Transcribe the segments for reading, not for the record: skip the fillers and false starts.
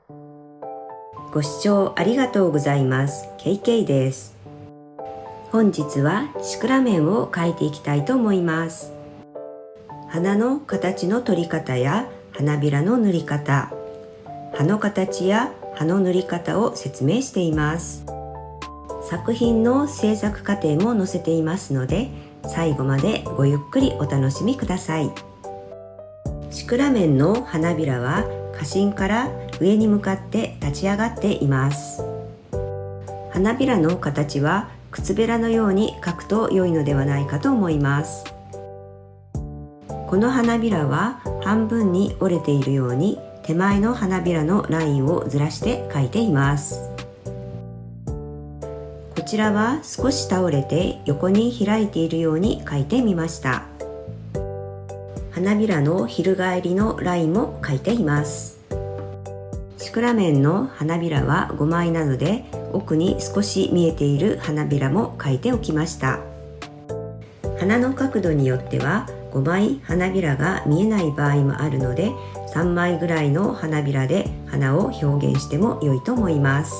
ご視聴ありがとうございます。KK です。本日はシクラメンを描いていきたいと思います。花の形の取り方や花びらの塗り方、葉の形や葉の塗り方を説明しています。作品の制作過程も載せていますので、最後までごゆっくりお楽しみください。シクラメンの花びらは花芯から上に向かって立ち上がっています。花びらの形は靴べらのように描くと良いのではないかと思います。この花びらは半分に折れているように手前の花びらのラインをずらして描いています。こちらは少し倒れて横に開いているように描いてみました。花びらの翻りのラインも描いています。シクラメンの花びらは5枚なので、奥に少し見えている花びらも描いておきました。花の角度によっては5枚花びらが見えない場合もあるので、3枚ぐらいの花びらで花を表現しても良いと思います。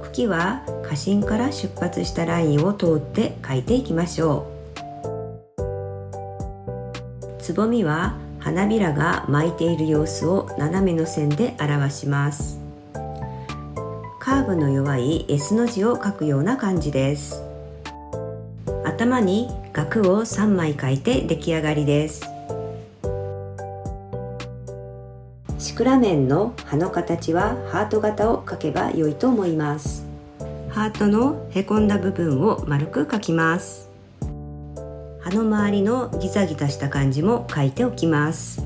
茎は花芯から出発したラインを通って描いていきましょう。つぼみは花びらが巻いている様子を斜めの線で表します。カーブの弱い S の字を描くような感じです。頭に萼を3枚描いて出来上がりです。シクラメンの葉の形はハート型を描けば良いと思います。ハートのへこんだ部分を丸く描きます。葉の周りのギザギザした感じも描いておきます。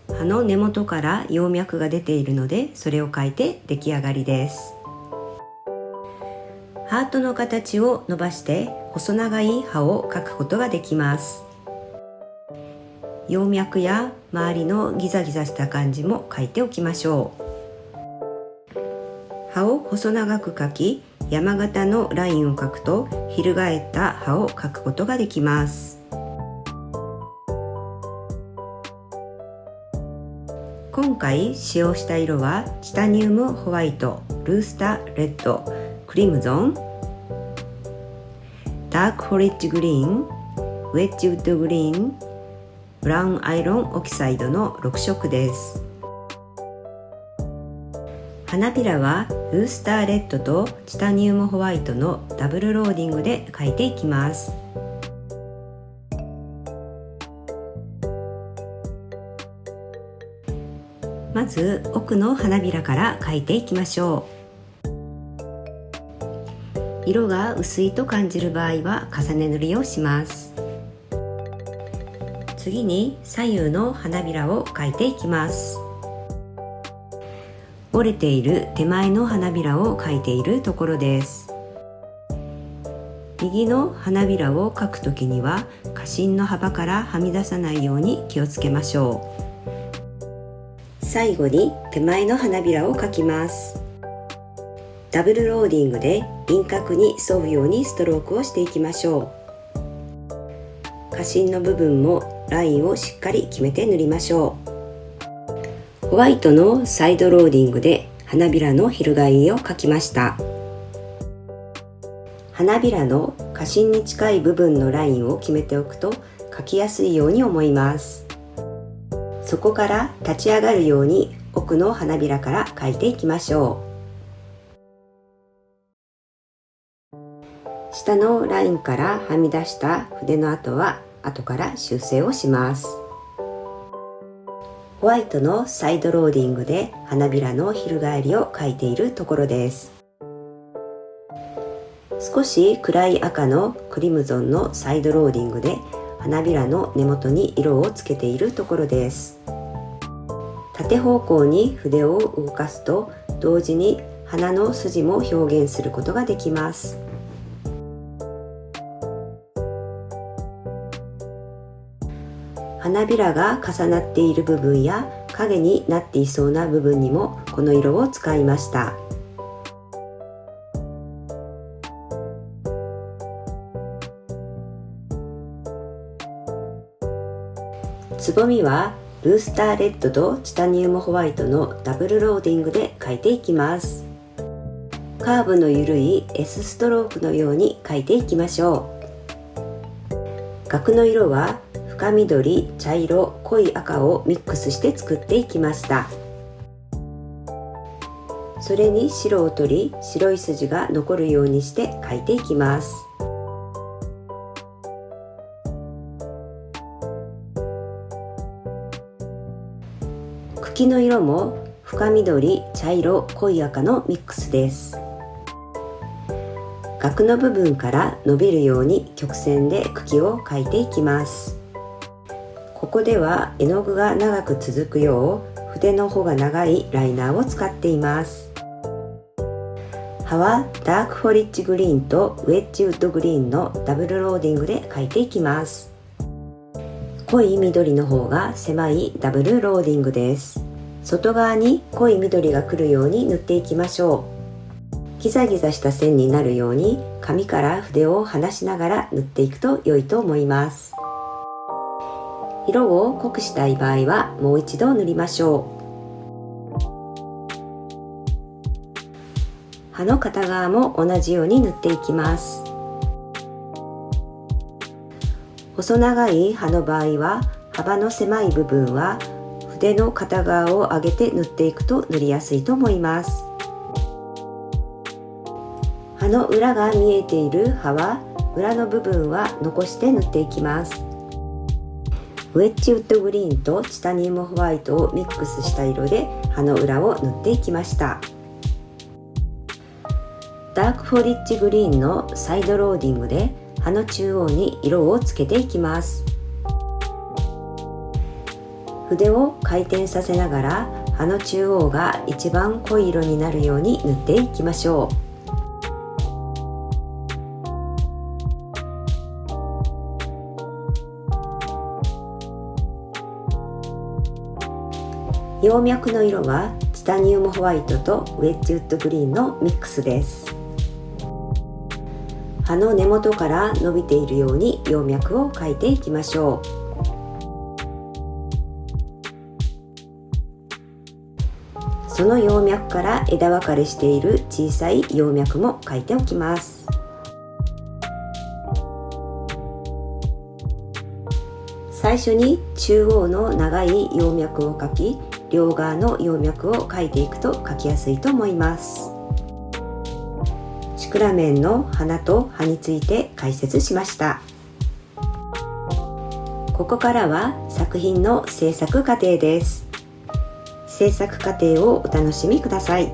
葉の根元から葉脈が出ているので、それを描いて出来上がりです。ハートの形を伸ばして細長い葉を描くことができます。葉脈や周りのギザギザした感じも描いておきましょう。葉を細長く描き、山形のラインを描くと翻った葉を描くことができます。今回使用した色はチタニウムホワイト、ルースターレッド、クリムゾン、ダークフォレッジグリーン、ウェッジウッドグリーン、ブラウンアイロンオキサイドの6色です。花びらはルースターレッドとチタニウムホワイトのダブルローディングで描いていきます。まず奥の花びらから描いていきましょう。色が薄いと感じる場合は重ね塗りをします。次に左右の花びらを描いていきます。折れている手前の花びらを描いているところです。右の花びらを描くときには花芯の幅からはみ出さないように気をつけましょう。最後に手前の花びらを描きます。ダブルローディングで輪郭に沿うようにストロークをしていきましょう。花芯の部分もラインをしっかり決めて塗りましょう。ホワイトのサイドローディングで花びらの翻りを描きました。花びらの花芯に近い部分のラインを決めておくと描きやすいように思います。そこから立ち上がるように奥の花びらから描いていきましょう。下のラインからはみ出した筆の跡は後から修正をします。ホワイトのサイドローディングで花びらの翻りを描いているところです。少し暗い赤のクリムゾンのサイドローディングで花びらの根元に色をつけているところです。縦方向に筆を動かすと同時に花の筋も表現することができます。花びらが重なっている部分や影になっていそうな部分にもこの色を使いました。つぼみはルースターレッドとチタニウムホワイトのダブルローディングで描いていきます。カーブの緩い S ストロークのように描いていきましょう。額の色は深緑、茶色、濃い赤をミックスして作っていきました。それに白を取り、白い筋が残るようにして描いていきます。茎の色も深緑、茶色、濃い赤のミックスです。額の部分から伸びるように曲線で茎を描いていきます。ここでは絵の具が長く続くよう筆の方が長いライナーを使っています。葉はダークフォリッジグリーンとウェッジウッドグリーンのダブルローディングで描いていきます。濃い緑の方が狭いダブルローディングです。外側に濃い緑が来るように塗っていきましょう。ギザギザした線になるように紙から筆を離しながら塗っていくと良いと思います。色を濃くしたい場合はもう一度塗りましょう。葉の片側も同じように塗っていきます。細長い葉の場合は幅の狭い部分は筆の片側を上げて塗っていくと塗りやすいと思います。葉の裏が見えている葉は裏の部分は残して塗っていきます。ウェッジウッドグリーンとチタニウムホワイトをミックスした色で葉の裏を塗っていきました。ダークフォリッジグリーンのサイドローディングで葉の中央に色をつけていきます。筆を回転させながら葉の中央が一番濃い色になるように塗っていきましょう。葉脈の色はチタニウムホワイトとウェッジウッドグリーンのミックスです。葉の根元から伸びているように葉脈を描いていきましょう。その葉脈から枝分かれしている小さい葉脈も描いておきます。最初に中央の長い葉脈を描き、両側の葉脈を描いていくと描きやすいと思います。シクラメンの花と葉について解説しました。ここからは作品の制作過程です。制作過程をお楽しみください。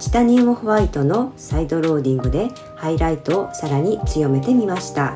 チタニウムホワイトのサイドローディングでハイライトをさらに強めてみました。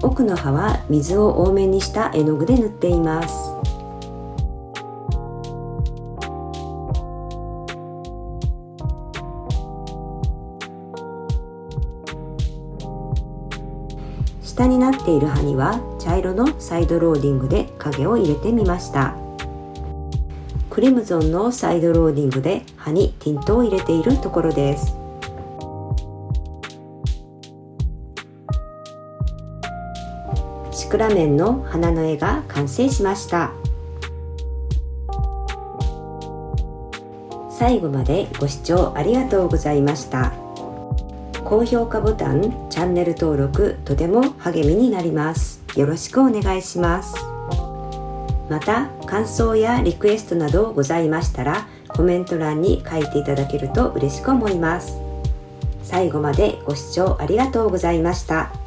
奥の葉は水を多めにした絵の具で塗っています。下になっている葉には茶色のサイドローディングで影を入れてみました。クリムゾンのサイドローディングで葉にティントを入れているところです。クラメンの花の絵が完成しました。最後までご視聴ありがとうございました。高評価ボタン、チャンネル登録とても励みになります。よろしくお願いします。また感想やリクエストなどございましたらコメント欄に書いていただけると嬉しく思います。最後までご視聴ありがとうございました。